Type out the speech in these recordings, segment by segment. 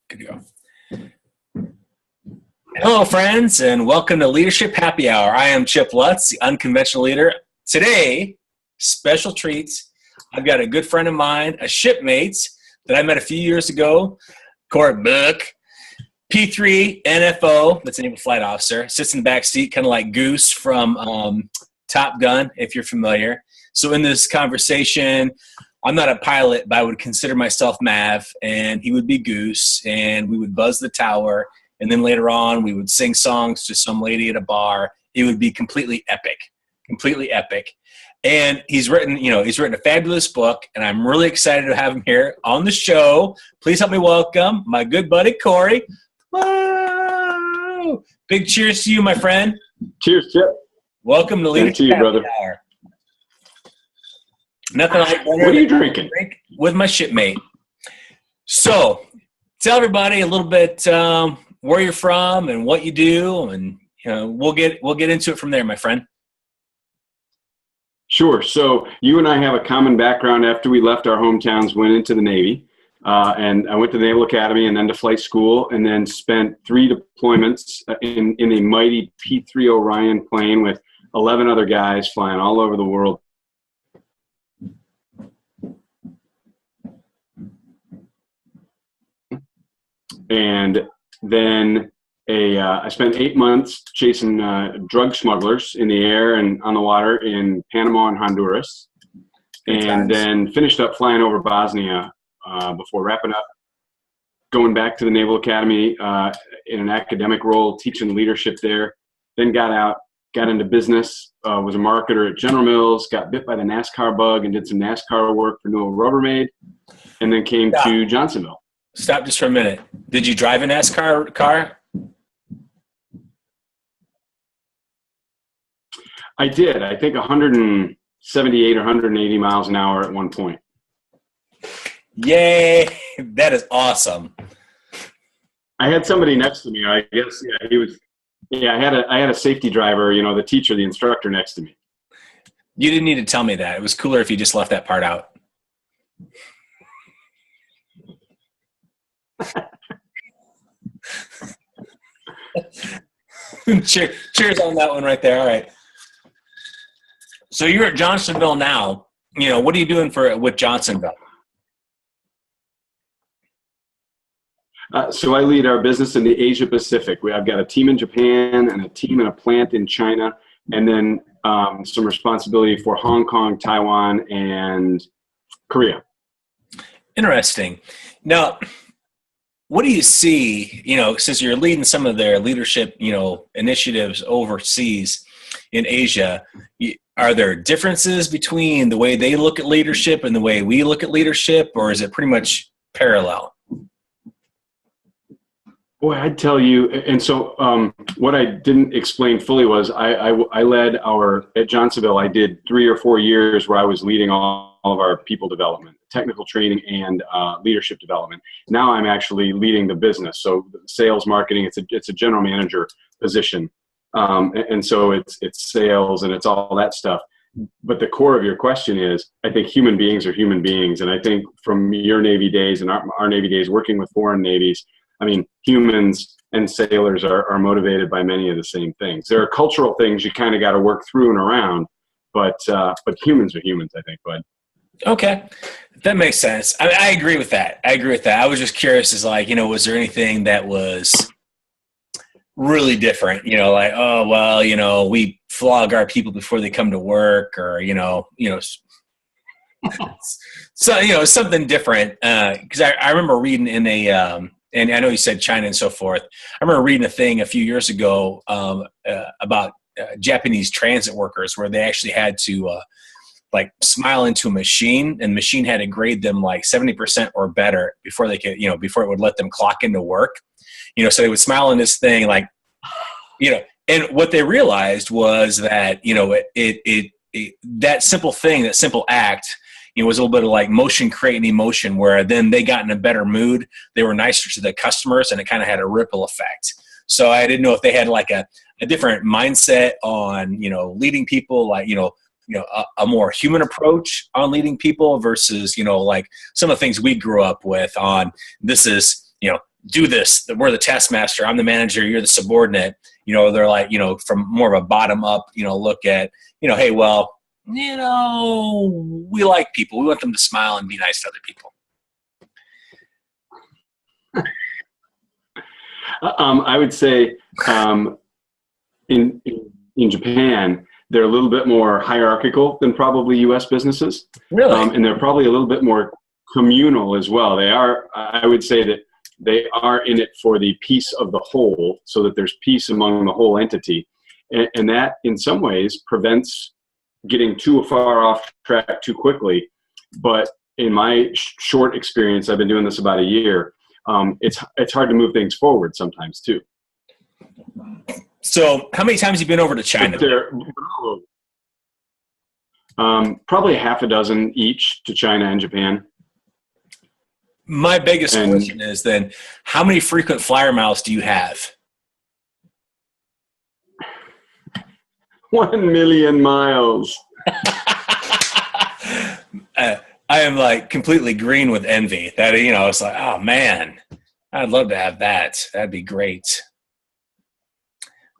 Good to go. Hello, friends, and welcome to Leadership Happy Hour. I am Chip Lutz, the unconventional leader. Today, special treats. I've got a good friend of mine, a shipmate that I met a few years ago, Cory Bouck, P3 NFO, that's a naval flight officer, sits in the back seat, kind of like Goose from Top Gun, if you're familiar. So in this conversation, I'm not a pilot, but I would consider myself Mav, and he would be Goose, and we would buzz the tower, and then later on we would sing songs to some lady at a bar. It would be completely epic, completely epic. And he's written a fabulous book, and I'm really excited to have him here on the show. Please help me welcome my good buddy, Cory. Whoa! Big cheers to you, my friend. Cheers, Chip. Welcome to Leadership Happy brother. Hour. Nothing like what are you drinking? Drink with my shipmate. So, tell everybody a little bit where you're from and what you do, and we'll get into it from there, my friend. Sure. So you and I have a common background. After we left our hometowns, went into the Navy, and I went to the Naval Academy and then to flight school, and then spent 3 deployments in a mighty P3 Orion plane with 11 other guys flying all over the world. And then I spent 8 months chasing drug smugglers in the air and on the water in Panama and Honduras. And then finished up flying over Bosnia before wrapping up, going back to the Naval Academy in an academic role, teaching leadership there. Then got out, got into business, was a marketer at General Mills, got bit by the NASCAR bug and did some NASCAR work for Newell Rubbermaid, and then came to Johnsonville. Stop just for a minute. Did you drive a NASCAR car? I did. I think 178 or 180 miles an hour at one point. Yay! That is awesome. I had somebody next to me. I guess he was. Yeah, I had a safety driver. The teacher, the instructor next to me. You didn't need to tell me that. It was cooler if you just left that part out. Cheers on that one right there. All right. So you're at Johnsonville now. What are you doing with Johnsonville? So I lead our business in the Asia Pacific. I've got a team in Japan and a team and a plant in China, and then some responsibility for Hong Kong, Taiwan, and Korea. Interesting. Now, what do you see, since you're leading some of their leadership, initiatives overseas in Asia, are there differences between the way they look at leadership and the way we look at leadership, or is it pretty much parallel? Boy, I'd tell you, and so what I didn't explain fully was I led at Johnsonville, I did 3 or 4 years where I was leading all of our people development, technical training, and leadership development. Now I'm actually leading the business. So sales, marketing, it's a general manager position. And so it's sales and it's all that stuff. But the core of your question is, I think human beings are human beings. And I think from your Navy days and our Navy days working with foreign navies, humans and sailors are motivated by many of the same things. There are cultural things you kind of got to work through and around, but humans are humans, I think, bud. Okay. That makes sense. I agree with that. I was just curious was there anything that was really different, we flog our people before they come to work, or, so, something different. Cause I remember reading in and I know you said China and so forth. I remember reading a thing a few years ago about Japanese transit workers, where they actually had to smile into a machine, and the machine had to grade them 70% or better before they could, before it would let them clock into work. So they would smile in this thing and what they realized was that, that simple thing, that simple act, was a little bit of motion creating emotion, where then they got in a better mood. They were nicer to the customers, and it kind of had a ripple effect. So I didn't know if they had a different mindset on, leading people, a more human approach on leading people versus, some of the things we grew up with on this is, do this. We're the taskmaster. I'm the manager. You're the subordinate. They're like, from more of a bottom up, look at, hey, well, we like people. We want them to smile and be nice to other people. I would say in Japan, they're a little bit more hierarchical than probably U.S. businesses. Really? And they're probably a little bit more communal as well. They are, I would say that they are in it for the peace of the whole, so that there's peace among the whole entity. And that, in some ways, prevents getting too far off track too quickly. But in my short experience, I've been doing this about a year, it's hard to move things forward sometimes too. So how many times have you been over to China? Probably half a dozen each to China and Japan. My biggest question is then, how many frequent flyer miles do you have? 1 million miles. I am like completely green with envy. That, it's like, oh man, I'd love to have that. That'd be great.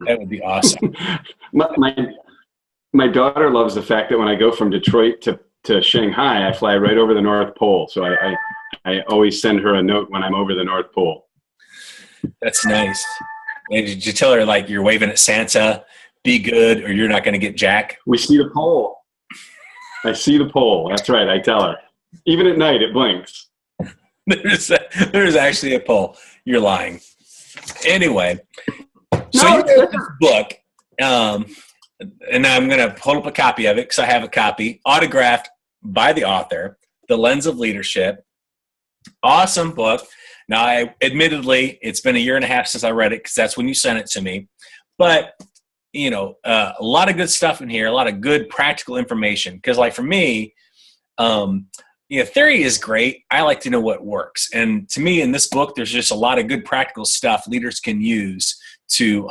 That would be awesome. My daughter loves the fact that when I go from Detroit to Shanghai, I fly right over the North Pole. So I always send her a note when I'm over the North Pole. That's nice. And did you tell her, like, you're waving at Santa, be good, or you're not going to get Jack? We see the pole. I see the pole. That's right. I tell her. Even at night, it blinks. There's actually a pole. You're lying. Anyway, so you wrote this book, and I'm going to hold up a copy of it because I have a copy, autographed by the author, The Lens of Leadership. Awesome book. Now, admittedly, it's been a year and a half since I read it because that's when you sent it to me. But a lot of good stuff in here, a lot of good practical information. Because, like, for me, theory is great. I like to know what works. And to me, in this book, there's just a lot of good practical stuff leaders can use to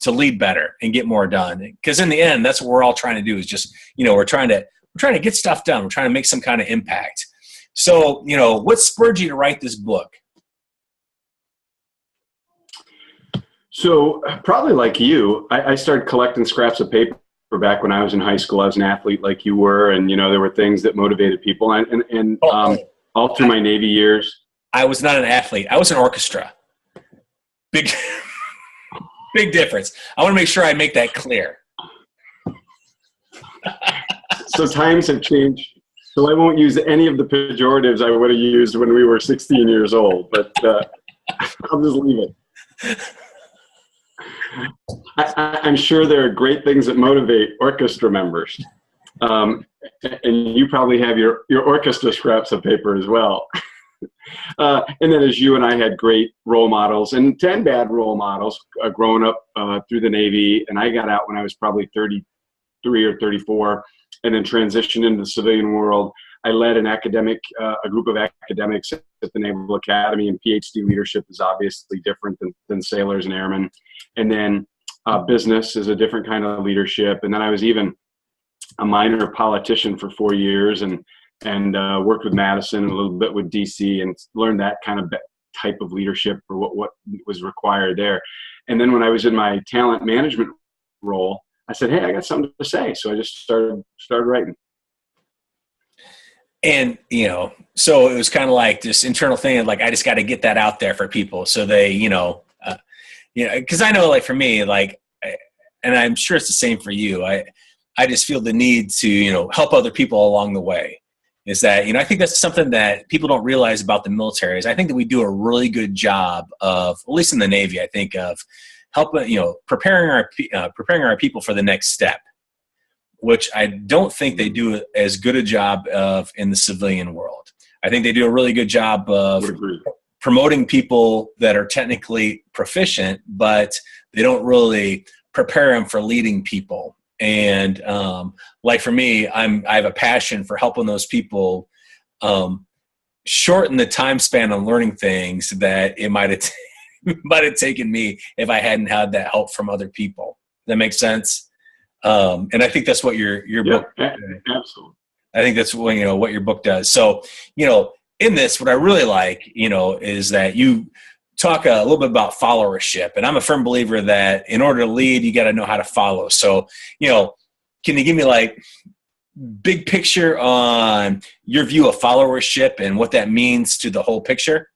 lead better and get more done. Because in the end, that's what we're all trying to do is just, we're trying to get stuff done. We're trying to make some kind of impact. So, what spurred you to write this book? So probably like you, I started collecting scraps of paper back when I was in high school. I was an athlete like you were, and there were things that motivated people. And all through my Navy years, I was not an athlete. I was an orchestra. Big difference. I want to make sure I make that clear. So times have changed. So I won't use any of the pejoratives I would have used when we were 16 years old. But I'll just leave it. I'm sure there are great things that motivate orchestra members. And you probably have your orchestra scraps of paper as well. And then as you and I had great role models and 10 bad role models growing up through the Navy. And I got out when I was probably 33 or 34 and then transitioned into the civilian world. I led a group of academics at the Naval Academy, and PhD leadership is obviously different than sailors and airmen. And then business is a different kind of leadership. And then I was even a minor politician for 4 years and worked with Madison and a little bit with DC and learned that kind of type of leadership or what was required there. And then when I was in my talent management role, I said, hey, I got something to say. So I just started writing. And, so it was kind of like this internal thing of like, I just got to get that out there for people. So they, because I know, like, for me, like, and I'm sure it's the same for you. I just feel the need to, help other people along the way. Is that, I think that's something that people don't realize about the military is I think that we do a really good job of, at least in the Navy, I think of helping, preparing our people for the next step, which I don't think they do as good a job of in the civilian world. I think they do a really good job of promoting people that are technically proficient, but they don't really prepare them for leading people. And like for me, I have a passion for helping those people shorten the time span on learning things that it might have taken me if I hadn't had that help from other people. That makes sense. And I think that's what your book. Absolutely. I think that's what your book does. So in this, what I really like is that you talk a little bit about followership. And I'm a firm believer that in order to lead, you got to know how to follow. So, can you give me like big picture on your view of followership and what that means to the whole picture?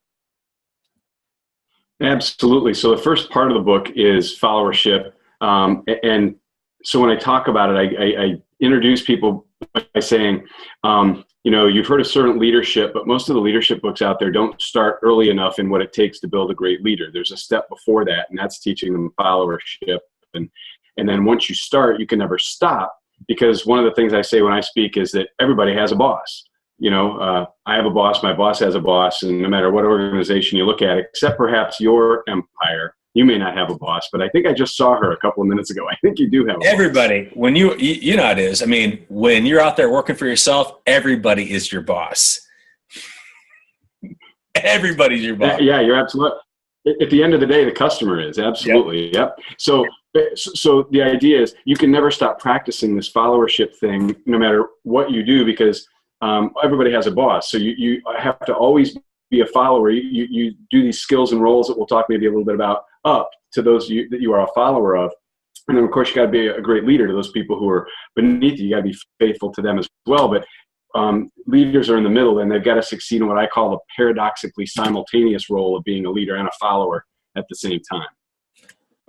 Absolutely. So the first part of the book is followership. And so when I talk about it, I introduce people by saying, you've heard of servant leadership, but most of the leadership books out there don't start early enough in what it takes to build a great leader. There's a step before that, and that's teaching them followership. And then once you start, you can never stop, because one of the things I say when I speak is that everybody has a boss. I have a boss, my boss has a boss, and no matter what organization you look at, except perhaps your empire, you may not have a boss, but I think I just saw her a couple of minutes ago. I think you do have a everybody. Boss. When you know how it is. I mean, when you're out there working for yourself, everybody is your boss. Everybody's your boss. Yeah, you're absolutely. At the end of the day, the customer is. Absolutely. Yep. So the idea is you can never stop practicing this followership thing, no matter what you do, because everybody has a boss. So you have to always be a follower. You do these skills and roles that we'll talk maybe a little bit about up to those that you are a follower of. And then, of course, you got to be a great leader to those people who are beneath you. You got to be faithful to them as well. But leaders are in the middle, and they've got to succeed in what I call the paradoxically simultaneous role of being a leader and a follower at the same time.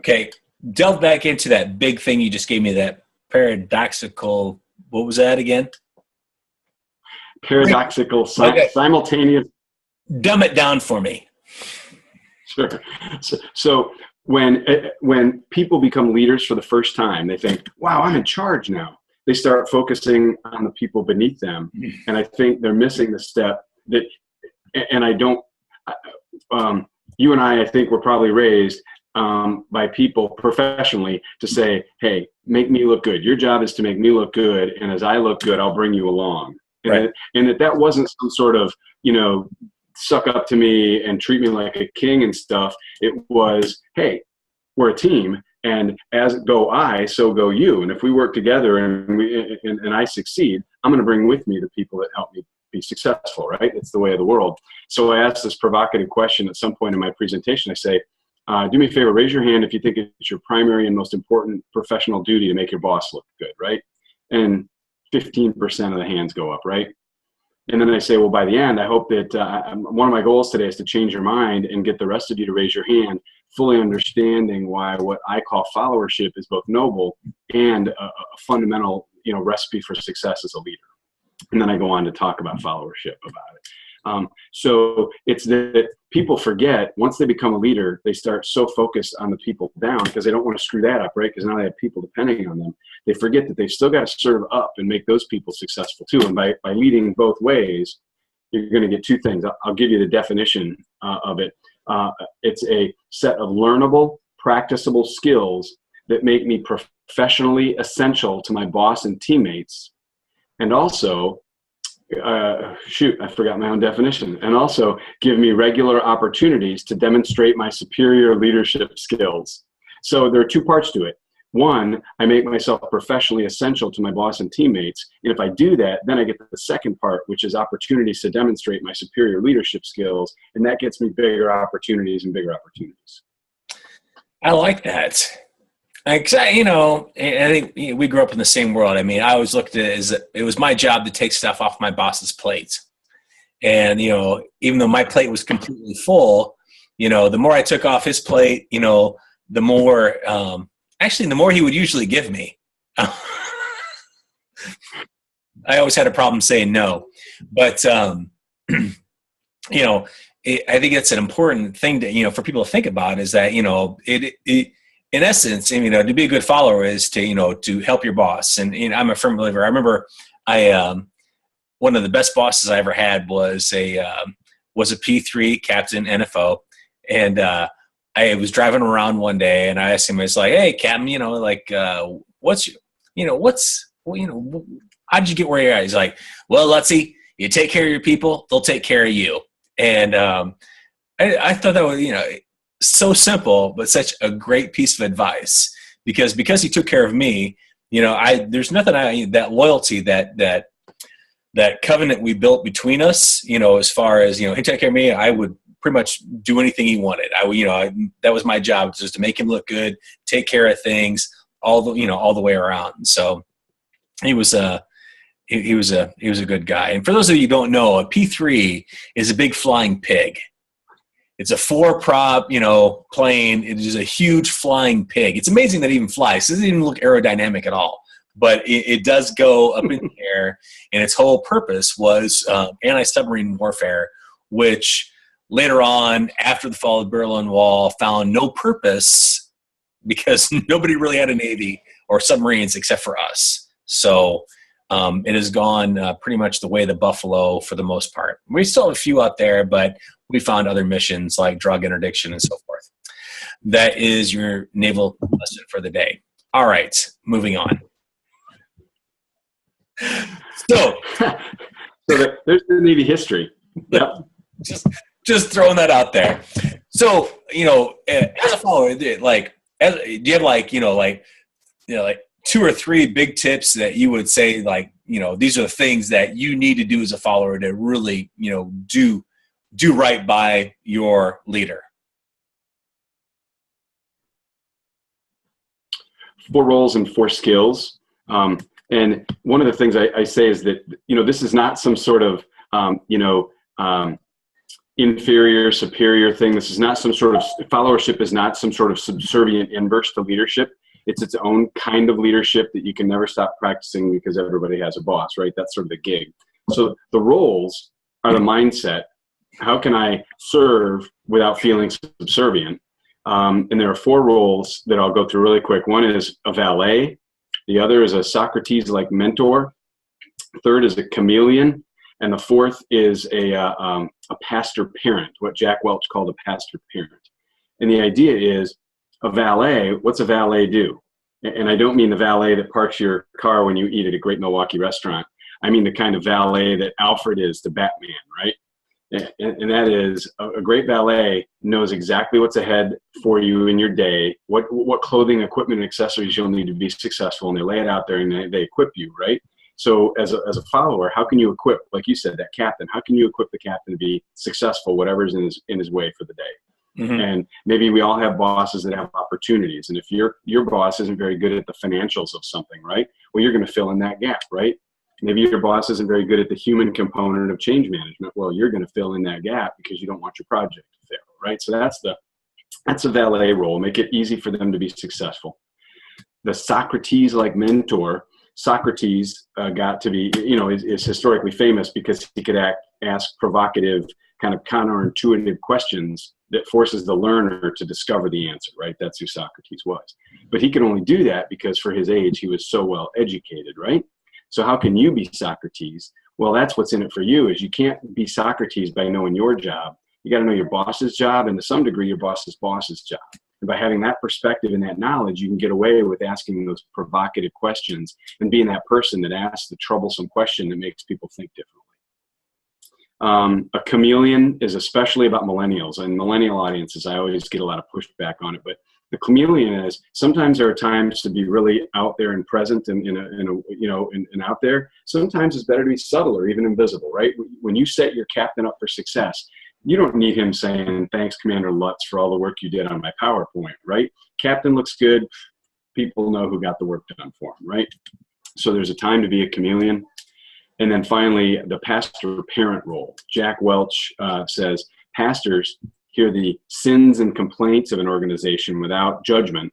Okay. Delve back into that big thing you just gave me, that paradoxical, what was that again? Paradoxical, simultaneous. Dumb it down for me. Sure. So when people become leaders for the first time, they think, wow, I'm in charge now. They start focusing on the people beneath them. And I think they're missing the step that, and I don't, you and I think we're probably raised by people professionally to say, hey, make me look good. Your job is to make me look good. And as I look good, I'll bring you along. Right. And that wasn't some sort of, suck up to me and treat me like a king and stuff. It was, hey, we're a team, and as go I, so go you. And if we work together and I succeed, I'm going to bring with me the people that help me be successful, right? It's the way of the world. So I asked this provocative question at some point in my presentation. I say, do me a favor, raise your hand if you think it's your primary and most important professional duty to make your boss look good, right? And 15% of the hands go up, right? And then I say, well, by the end, I hope that one of my goals today is to change your mind and get the rest of you to raise your hand, fully understanding why what I call followership is both noble and a fundamental, recipe for success as a leader. And then I go on to talk about followership about it. So it's that people forget, once they become a leader, they start so focused on the people down because they don't want to screw that up, right? Because now they have people depending on them. They forget that they've still got to serve up and make those people successful too. And by leading both ways, you're going to get two things. I'll give you the definition of it. It's a set of learnable, practicable skills that make me professionally essential to my boss and teammates. And also, I forgot my own definition. And also give me regular opportunities to demonstrate my superior leadership skills. So there are two parts to it. One, I make myself professionally essential to my boss and teammates. And if I do that, then I get to the second part, which is opportunities to demonstrate my superior leadership skills. And that gets me bigger opportunities and bigger opportunities. I like that. I think we grew up in the same world. I mean, I always looked at it as it was my job to take stuff off my boss's plate. And, even though my plate was completely full, the more I took off his plate, the more, the more he would usually give me. I always had a problem saying no. But, I think it's an important thing to, for people to think about is that, in essence, to be a good follower is to help your boss. And I'm a firm believer. I remember one of the best bosses I ever had was a P3 captain NFO. And I was driving around one day and I asked him, it's like, hey, Captain, how'd you get where you're at? He's like, well, let's see, you take care of your people, they'll take care of you. And I thought that was, so simple, but such a great piece of advice because he took care of me, there's nothing that loyalty, that covenant we built between us, as far as, he took care of me, I would pretty much do anything he wanted. That was my job, just to make him look good, take care of things, all the way around. So he was a good guy. And for those of you who don't know, a P3 is a big flying pig. It's a 4-prop, plane. It is a huge flying pig. It's amazing that it even flies. It doesn't even look aerodynamic at all, but it does go up in the air, and its whole purpose was anti-submarine warfare, which later on, after the fall of the Berlin Wall, found no purpose because nobody really had a Navy or submarines except for us. So it has gone pretty much the way of the buffalo for the most part. We still have a few out there, but we found other missions like drug interdiction and so forth. That is your naval lesson for the day. All right, moving on. So there's the Navy history. Yep. Just throwing that out there. So, as a follower, do you have 2 or 3 big tips that you would say, these are the things that you need to do as a follower to really, do right by your leader? 4 roles and 4 skills. And one of the things I say is that, this is not some sort of, inferior, superior thing. This is not some sort of, followership is not some sort of subservient inverse to leadership. It's its own kind of leadership that you can never stop practicing because everybody has a boss, right? That's sort of the gig. So the roles are the mindset. How can I serve without feeling subservient? And there are 4 roles that I'll go through really quick. One is a valet. The other is a Socrates-like mentor. Third is a chameleon. And the 4th is a pastor parent, what Jack Welch called a pastor parent. And the idea is a valet, what's a valet do? And I don't mean the valet that parks your car when you eat at a great Milwaukee restaurant. I mean the kind of valet that Alfred is to Batman, right? And that is a great valet knows exactly what's ahead for you in your day, what clothing, equipment, and accessories you'll need to be successful, and they lay it out there and they equip you, right? So as a follower, how can you equip, like you said, that captain? How can you equip the captain to be successful, whatever's in his way for the day? Mm-hmm. And maybe we all have bosses that have opportunities. And if your boss isn't very good at the financials of something, right? Well, you're going to fill in that gap, right? Maybe your boss isn't very good at the human component of change management. Well, you're going to fill in that gap because you don't want your project to fail, right? So that's a valet role. Make it easy for them to be successful. The Socrates-like mentor, Socrates got to be, is historically famous because he could ask provocative, kind of counterintuitive questions that forces the learner to discover the answer, right? That's who Socrates was. But he could only do that because for his age, he was so well educated, right? So how can you be Socrates? Well, that's what's in it for you, is you can't be Socrates by knowing your job. You got to know your boss's job, and to some degree, your boss's job. And by having that perspective and that knowledge, you can get away with asking those provocative questions and being that person that asks the troublesome question that makes people think differently. A chameleon is especially about millennials, and millennial audiences, I always get a lot of pushback on it, but the chameleon is, sometimes there are times to be really out there and present and out there. Sometimes it's better to be subtle or even invisible, right? When you set your captain up for success, you don't need him saying, "Thanks, Commander Lutz, for all the work you did on my PowerPoint," right? Captain looks good. People know who got the work done for him, right? So there's a time to be a chameleon. And then finally, the pastor-parent role. Jack Welch says, pastors hear the sins and complaints of an organization without judgment,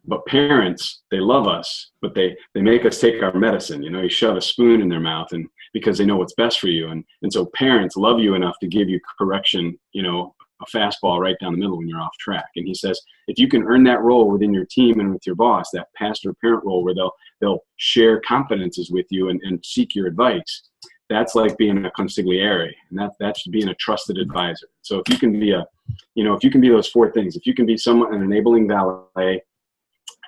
but parents, they love us, but they make us take our medicine. You shove a spoon in their mouth, and because they know what's best for you. And so parents love you enough to give you correction, a fastball right down the middle when you're off track. And he says, if you can earn that role within your team and with your boss, that pastor-parent role where they'll share confidences with you and seek your advice, that's like being a consigliere, and that's being a trusted advisor. So if you can be if you can be those 4 things, if you can be an enabling valet,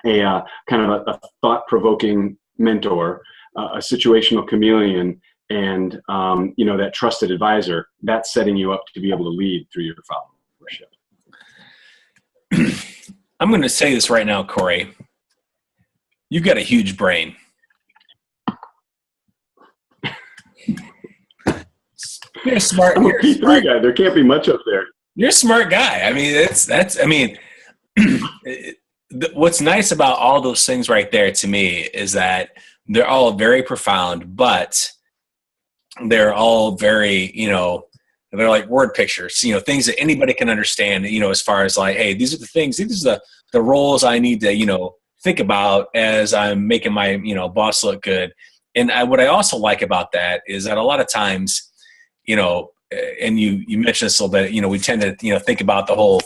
a kind of a thought-provoking mentor, a situational chameleon, and that trusted advisor, that's setting you up to be able to lead through your followership. I'm going to say this right now, Cory. You've got a huge brain. You're smart. I'm a P3 guy. There can't be much up there. You're a smart guy. I mean, I mean, what's nice about all those things right there to me is that they're all very profound, but they're all very, they're like word pictures, things that anybody can understand, as far as like, hey, these are the things, these are the roles I need to, think about as I'm making my, boss look good. And what I also like about that is that a lot of times, and you mentioned this a little bit, we tend to, think about the whole,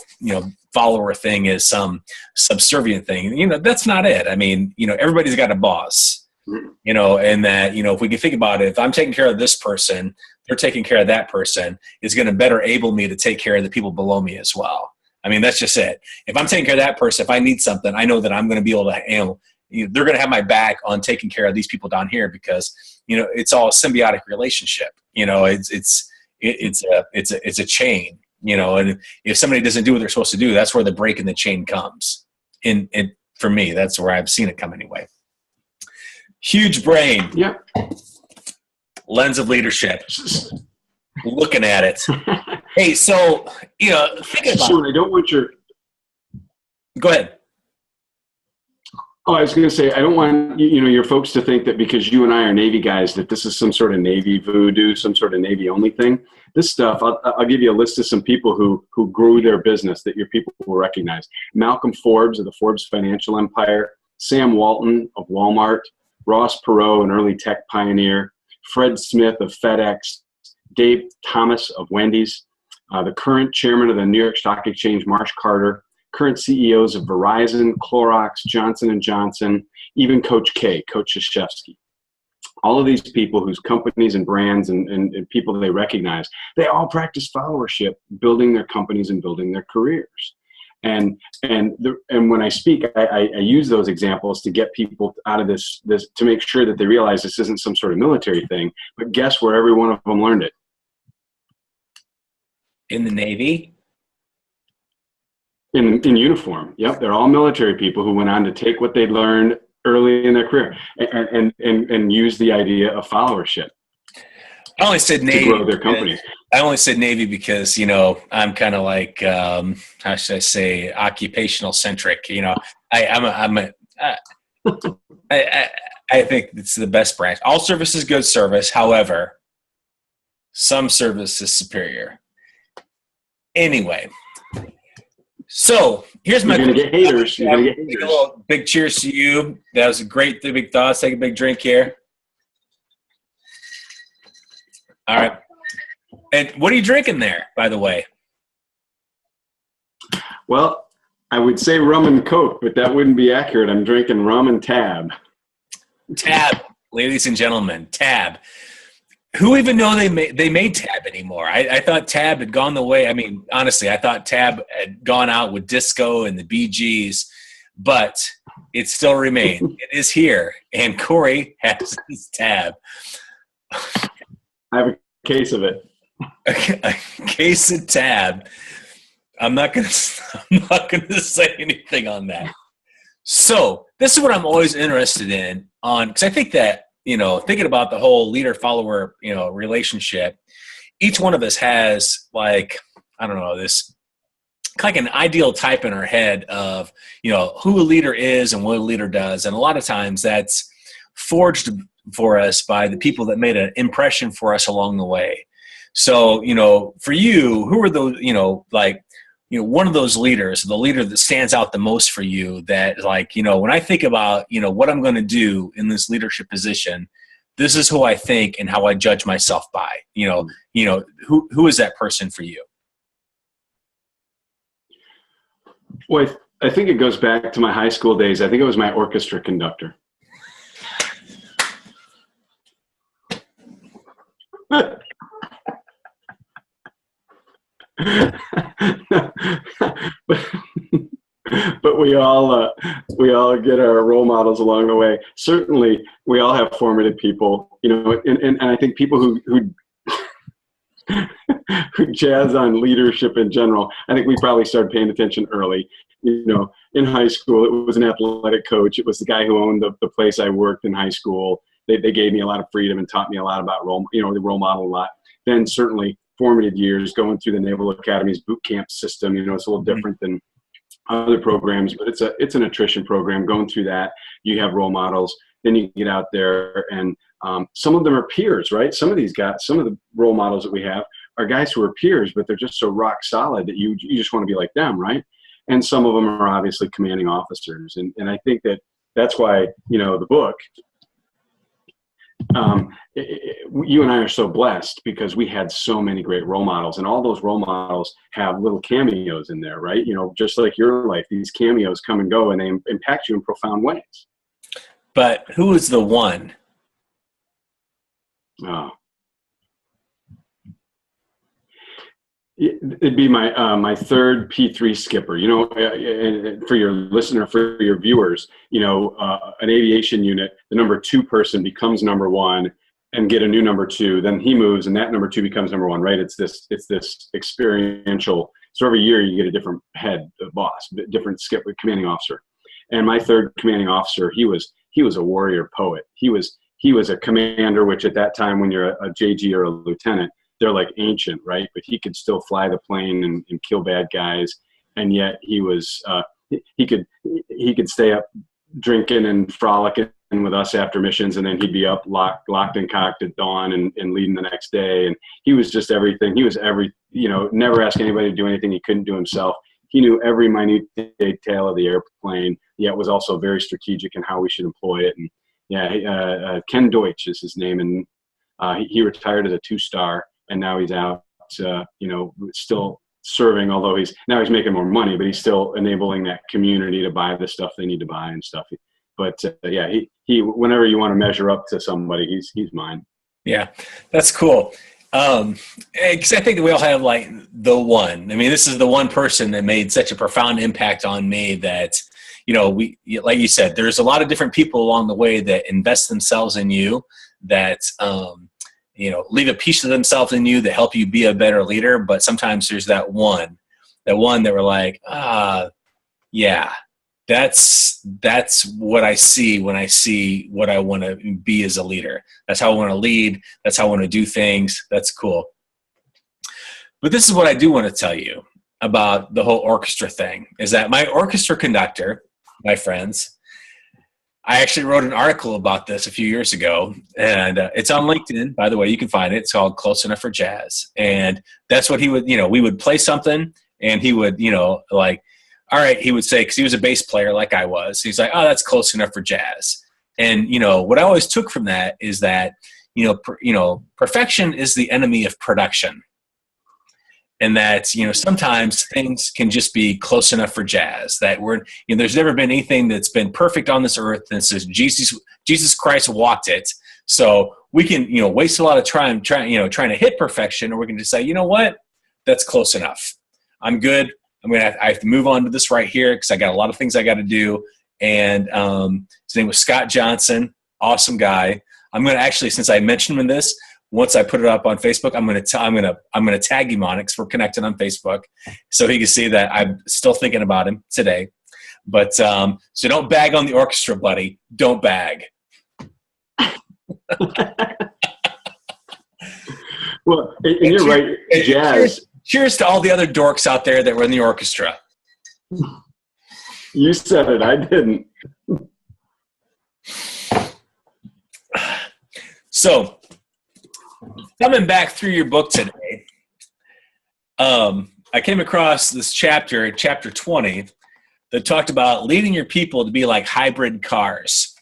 follower thing as some subservient thing. That's not it. I mean, everybody's got a boss, and that, if we can think about it, if I'm taking care of this person, they're taking care of that person, is going to better able me to take care of the people below me as well. I mean, that's just it. If I'm taking care of that person, if I need something, I know that I'm going to be able to handle, they're going to have my back on taking care of these people down here because, it's all a symbiotic relationship. It's a chain, and if somebody doesn't do what they're supposed to do, that's where the break in the chain comes. And for me, that's where I've seen it come anyway. Huge brain. Yeah. Lens of leadership. Looking at it. Hey, so, thinking about I don't want your... Go ahead. Oh, I was going to say, I don't want your folks to think that because you and I are Navy guys that this is some sort of Navy voodoo, some sort of Navy only thing. This stuff, I'll give you a list of some people who grew their business that your people will recognize. Malcolm Forbes of the Forbes Financial Empire, Sam Walton of Walmart, Ross Perot, an early tech pioneer, Fred Smith of FedEx, Dave Thomas of Wendy's, the current chairman of the New York Stock Exchange, Marsh Carter, current CEOs of Verizon, Clorox, Johnson & Johnson, even Coach K, Coach Krzyzewski. All of these people whose companies and brands and people they recognize, they all practice followership, building their companies and building their careers. And when I speak, I use those examples to get people out of this to make sure that they realize this isn't some sort of military thing. But guess where every one of them learned it? In the Navy? In uniform. Yep, they're all military people who went on to take what they'd learned early in their career and use the idea of followership. I only said Navy to grow their companies. I only said Navy because, I'm kind of like, how should I say, occupational centric. I think it's the best branch. All service is good service. However, some service is superior. Anyway, so here's my. You're gonna get haters. You're gonna get haters. A little big cheers to you. That was a great, big thoughts. Take a big drink here. All right. And what are you drinking there, by the way? Well, I would say rum and Coke, but that wouldn't be accurate. I'm drinking rum and Tab. Tab, ladies and gentlemen, Tab. Who even know they made Tab anymore? I thought Tab had gone the way. I mean, honestly, I thought Tab had gone out with Disco and the Bee Gees, but it still remained. It is here, and Cory has his Tab. I have a case of it. A case of Tab. I'm not gonna say anything on that. So this is what I'm always interested in because I think that thinking about the whole leader-follower relationship, each one of us has this like an ideal type in our head of who a leader is and what a leader does, and a lot of times that's forged for us by the people that made an impression for us along the way. So, for you, who are those, one of those leaders, the leader that stands out the most for you that when I think about, what I'm going to do in this leadership position, this is who I think and how I judge myself by, who is that person for you? Well, I think it goes back to my high school days. I think it was my orchestra conductor. But we all get our role models along the way. Certainly, we all have formative people, and I think people who jazz on leadership in general. I think we probably started paying attention early. In high school, it was an athletic coach. It was the guy who owned the place I worked in high school. They gave me a lot of freedom and taught me a lot about the role model a lot. Then certainly formative years, going through the Naval Academy's boot camp system. You know, it's a little different than other programs, but it's an attrition program. Going through that, you have role models. Then you get out there, and some of them are peers, right? Some of the role models that we have are guys who are peers, but they're just so rock solid that you just want to be like them, right? And some of them are obviously commanding officers, and I think that's why, you know, the book. You and I are so blessed because we had so many great role models, and all those role models have little cameos in there, right? You know, just like your life, these cameos come and go, and they impact you in profound ways. But who is the one? Oh, it'd be my third P3 skipper. You know, for your listener, for your viewers, you know, an aviation unit, the number 2 person becomes number 1 and get a new number 2. Then he moves, and that number 2 becomes number 1. Right? It's this experiential. So every year you get a different head, boss, different skipper, commanding officer. And my third commanding officer, he was a warrior poet. He was a commander, which at that time, when you're a JG or a lieutenant, they're like ancient, right? But he could still fly the plane and kill bad guys, and yet he was he could stay up drinking and frolicking with us after missions, and then he'd be up locked and cocked at dawn and leading the next day. And he was just everything. He was never asked anybody to do anything he couldn't do himself. He knew every minute detail of the airplane, yet was also very strategic in how we should employ it. And yeah, Ken Deutsch is his name, and he retired as a 2-star, and now he's out, still serving. Although he's making more money, but he's still enabling that community to buy the stuff they need to buy and stuff. But he whenever you want to measure up to somebody, he's mine. Yeah, that's cool. Because I think that we all have like the one. I mean, this is the one person that made such a profound impact on me that, you know, like you said, there's a lot of different people along the way that invest themselves in you, that, leave a piece of themselves in you that help you be a better leader. But sometimes there's that one that we're like, yeah, that's what I see when I see what I want to be as a leader. That's how I want to lead. That's how I want to do things. That's cool. But this is what I do want to tell you about the whole orchestra thing, is that my orchestra conductor, my friends, I actually wrote an article about this a few years ago, and it's on LinkedIn, by the way. You can find it. It's called Close Enough for Jazz. And that's what he would, we would play something, and he would, all right, he would say, because he was a bass player like I was. He's like, oh, that's close enough for jazz. And, what I always took from that is that, perfection is the enemy of production. And that, sometimes things can just be close enough for jazz. That there's never been anything that's been perfect on this earth. And it says Jesus Christ walked it. So we can, waste a lot of time trying to hit perfection, or we can just say, you know what, that's close enough. I'm good. I have to move on to this right here because I got a lot of things I got to do. And his name was Scott Johnson, awesome guy. I'm going to actually, since I mentioned him in this, once I put it up on Facebook, I'm going to tag him on it because we're connected on Facebook, so he can see that I'm still thinking about him today. But so don't bag on the orchestra, buddy. Don't bag. Well, and you're right. Jazz. Cheers to all the other dorks out there that were in the orchestra. You said it. I didn't. So, coming back through your book today, I came across this chapter 20, that talked about leading your people to be like hybrid cars.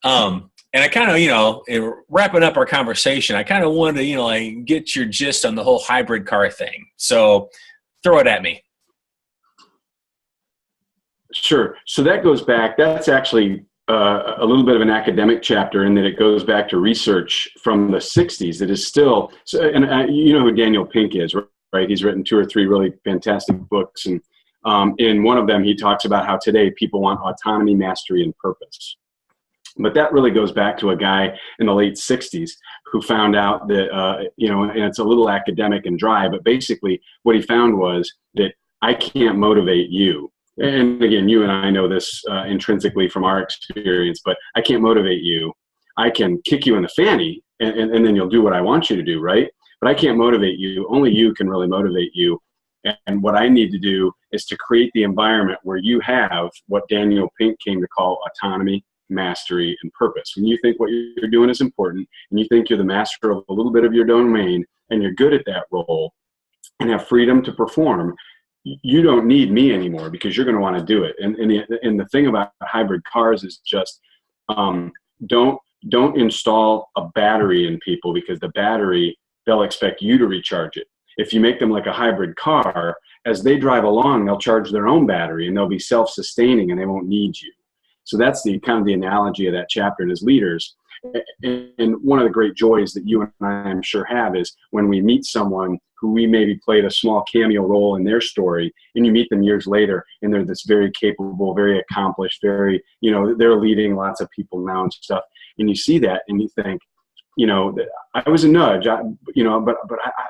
And I kind of, wrapping up our conversation, I kind of wanted to, get your gist on the whole hybrid car thing. So throw it at me. Sure. So that goes back. That's actually a little bit of an academic chapter in that it goes back to research from the 60s that is still, and you know who Daniel Pink is, right? He's written 2 or 3 really fantastic books. And in one of them, he talks about how today people want autonomy, mastery, and purpose. But that really goes back to a guy in the late 60s who found out that, and it's a little academic and dry, but basically what he found was that I can't motivate you. And again, you and I know this intrinsically from our experience, but I can't motivate you. I can kick you in the fanny and then you'll do what I want you to do, right? But I can't motivate you. Only you can really motivate you. And what I need to do is to create the environment where you have what Daniel Pink came to call autonomy, mastery, and purpose. When you think what you're doing is important, and you think you're the master of a little bit of your domain, and you're good at that role, and have freedom to perform, you don't need me anymore, because you're going to want to do it. And the thing about hybrid cars is just don't install a battery in people, because the battery, they'll expect you to recharge it. If you make them like a hybrid car, as they drive along, they'll charge their own battery, and they'll be self-sustaining, and they won't need you. So that's the kind of the analogy of that chapter. And as leaders, and one of the great joys that you and I, I'm sure, have is when we meet someone who we maybe played a small cameo role in their story, and you meet them years later, and they're this very capable, very accomplished, very, they're leading lots of people now and stuff. And you see that, and you think, I was a nudge, but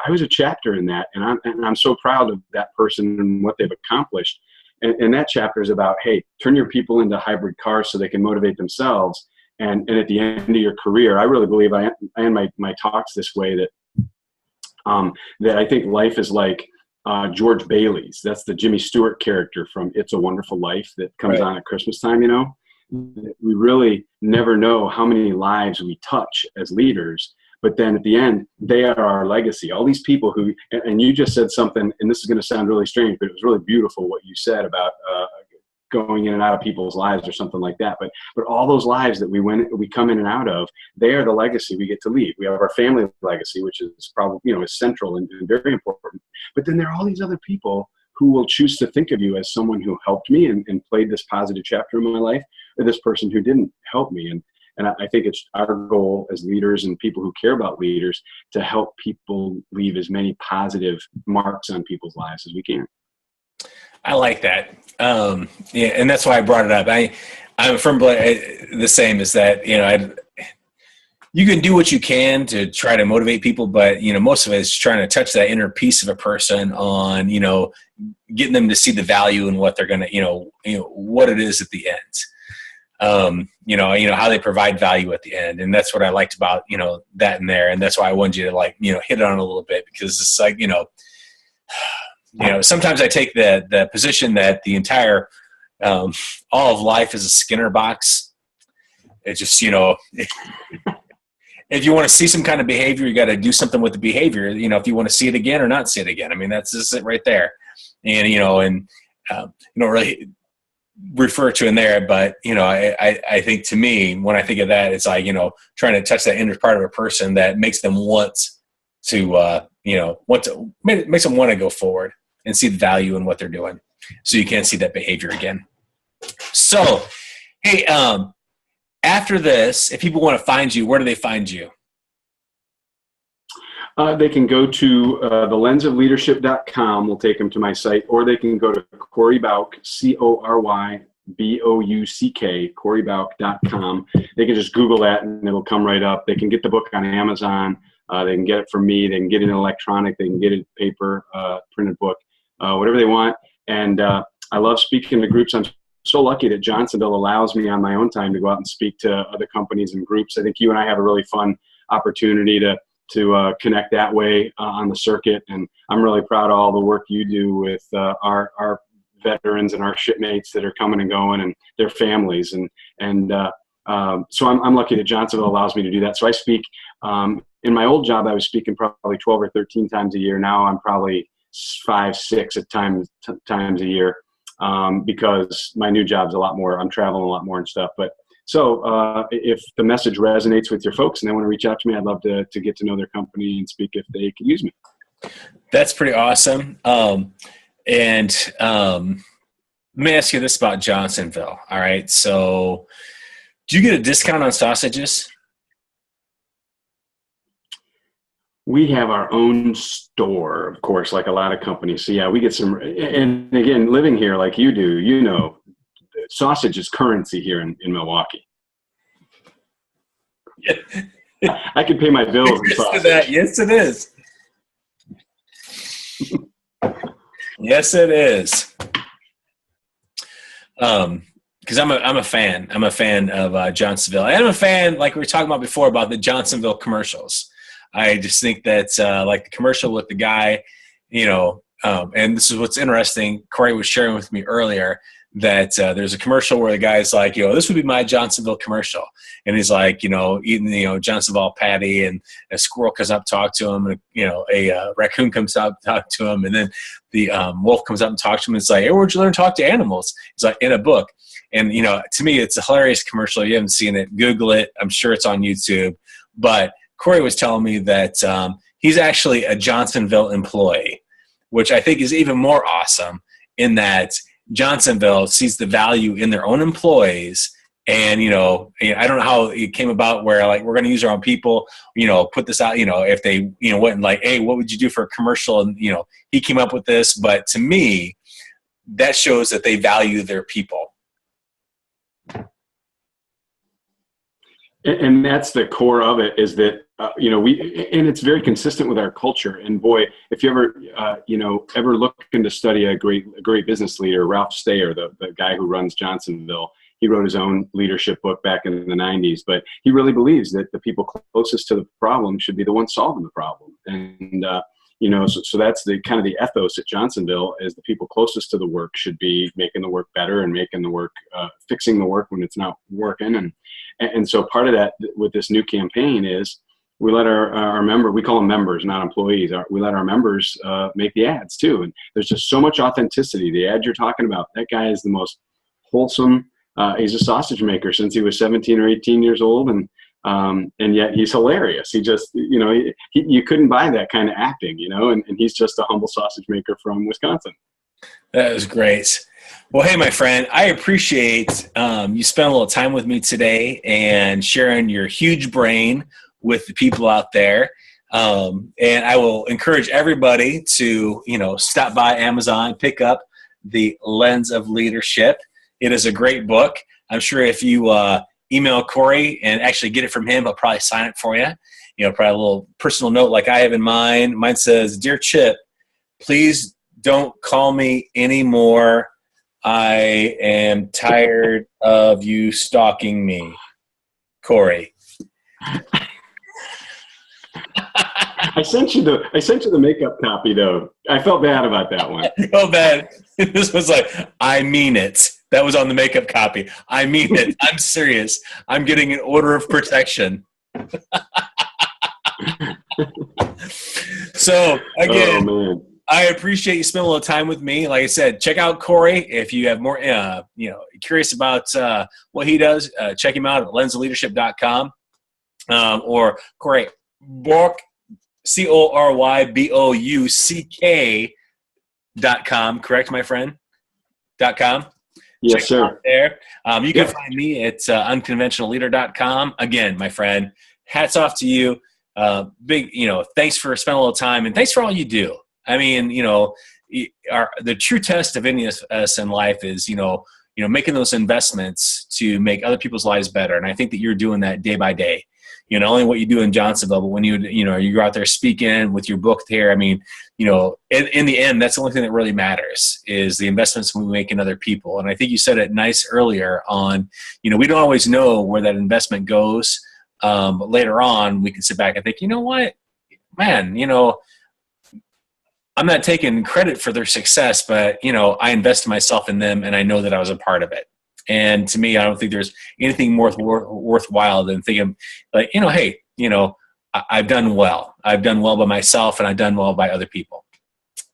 I was a chapter in that, and I'm so proud of that person and what they've accomplished. And that chapter is about, hey, turn your people into hybrid cars so they can motivate themselves. And at the end of your career, I really believe I end my talks this way, that that I think life is like George Bailey's. That's the Jimmy Stewart character from It's a Wonderful Life that comes on at Christmas time, We really never know how many lives we touch as leaders, but then at the end, they are our legacy. All these people who, and you just said something, and this is going to sound really strange, but it was really beautiful what you said about going in and out of people's lives or something like that. But all those lives that we come in and out of, they are the legacy we get to leave. We have our family legacy, which is probably, is central and very important. But then there are all these other people who will choose to think of you as someone who helped me and played this positive chapter in my life, or this person who didn't help me. And I think it's our goal as leaders and people who care about leaders to help people leave as many positive marks on people's lives as we can. I like that. Yeah, and that's why I brought it up. I'm from the same as that, you can do what you can to try to motivate people, but, most of it is trying to touch that inner piece of a person on, getting them to see the value in what they're going to, what it is at the end. How they provide value at the end. And that's what I liked about, that in there. And that's why I wanted you to hit it on a little bit, because it's like, sometimes I take the position that the entire, all of life is a Skinner box. It's just, if you want to see some kind of behavior, you got to do something with the behavior, if you want to see it again or not see it again. I mean, that's just it right there. And, you don't really refer to in there, but, I think, to me, when I think of that, it's like, trying to touch that inner part of a person that makes them want to, makes them want to go forward and see the value in what they're doing. So you can't see that behavior again. So, hey, after this, if people want to find you, where do they find you? They can go to thelensofleadership.com. We'll take them to my site, or they can go to Cory Bouck, CoryBouck, corybouck.com. They can just Google that, and it'll come right up. They can get the book on Amazon. They can get it from me. They can get it in electronic. They can get it paper, printed book, whatever they want. And I love speaking to groups. I'm so lucky that Johnsonville allows me on my own time to go out and speak to other companies and groups. I think you and I have a really fun opportunity to connect that way on the circuit. And I'm really proud of all the work you do with our veterans and our shipmates that are coming and going, and their families. So I'm lucky that Johnsonville allows me to do that. So I speak, in my old job, I was speaking probably 12 or 13 times a year. Now I'm probably 5, 6 at times a year, because my new job's a lot more. I'm traveling a lot more and stuff. But so if the message resonates with your folks and they want to reach out to me, I'd love to get to know their company and speak if they could use me. That's pretty awesome. And let me ask you this about Johnsonville. All right. So do you get a discount on sausages? We have our own store, of course, like a lot of companies. So yeah, we get some, and again, living here like you do, sausage is currency here in Milwaukee. Yeah. I can pay my bills with sausage. Yes, it is. Yes, it is. because I'm a fan. I'm a fan of Johnsonville. And I'm a fan, like we were talking about before, about the Johnsonville commercials. I just think that like the commercial with the guy, and this is what's interesting. Cory was sharing with me earlier that there's a commercial where the guy's like, this would be my Johnsonville commercial. And he's like, eating, Johnsonville patty, and a squirrel comes up, talk to him, and, a raccoon comes up, talk to him. And then the wolf comes up and talks to him. And it's like, hey, where'd you learn to talk to animals? It's like, in a book. And, to me, it's a hilarious commercial. You haven't seen it. Google it. I'm sure it's on YouTube. But Cory was telling me that he's actually a Johnsonville employee, which I think is even more awesome in that Johnsonville sees the value in their own employees. And, I don't know how it came about where, like, we're going to use our own people, put this out, if they, went and like, hey, what would you do for a commercial? And, he came up with this. But to me, that shows that they value their people. And that's the core of it, is that, and it's very consistent with our culture. And boy, if you ever, ever looking to study a great business leader, Ralph Stayer, the guy who runs Johnsonville, he wrote his own leadership book back in the 90s, but he really believes that the people closest to the problem should be the ones solving the problem. And, so that's the kind of the ethos at Johnsonville, is the people closest to the work should be making the work better and making the work, fixing the work when it's not working. And so part of that with this new campaign is we let our member, we call them members, not employees. We let our members make the ads too. And there's just so much authenticity. The ad you're talking about, that guy is the most wholesome. He's a sausage maker since he was 17 or 18 years old. And yet he's hilarious. He just, you couldn't buy that kind of acting, and he's just a humble sausage maker from Wisconsin. That was great. Well, hey, my friend, I appreciate you spending a little time with me today and sharing your huge brain with the people out there. And I will encourage everybody to, stop by Amazon, pick up The Lens of Leadership. It is a great book. I'm sure if you email Cory and actually get it from him, he'll probably sign it for you. Probably a little personal note like I have in mine. Mine says, "Dear Chip, please don't call me anymore. I am tired of you stalking me. Cory." I sent you the makeup copy though. I felt bad about that one. I felt bad. This was like, I mean it. That was on the makeup copy. I mean it. I'm serious. I'm getting an order of protection. So again, I appreciate you spending a little time with me. Like I said, check out Cory if you have more, curious about what he does. Check him out at lensofleadership.com or Cory Bouck, CoryBouck.com. Correct, my friend? .com. Yes, sir. There. You can find me at unconventionalleader.com. Again, my friend, hats off to you. Big, thanks for spending a little time, and thanks for all you do. I mean, the true test of any of us in life is, making those investments to make other people's lives better. And I think that you're doing that day by day. Not only what you do in Johnsonville, but when you're out there speaking with your book there. I mean, in the end, that's the only thing that really matters is the investments we make in other people. And I think you said it nice earlier on, we don't always know where that investment goes. But later on, we can sit back and think, you know what, man, I'm not taking credit for their success, but, I invested myself in them and I know that I was a part of it. And to me, I don't think there's anything more worthwhile than thinking like, hey, I've done well. I've done well by myself and I've done well by other people.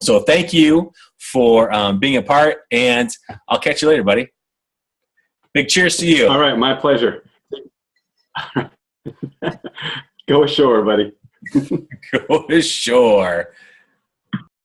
So thank you for being a part, and I'll catch you later, buddy. Big cheers to you. All right. My pleasure. Go ashore, buddy. Go ashore.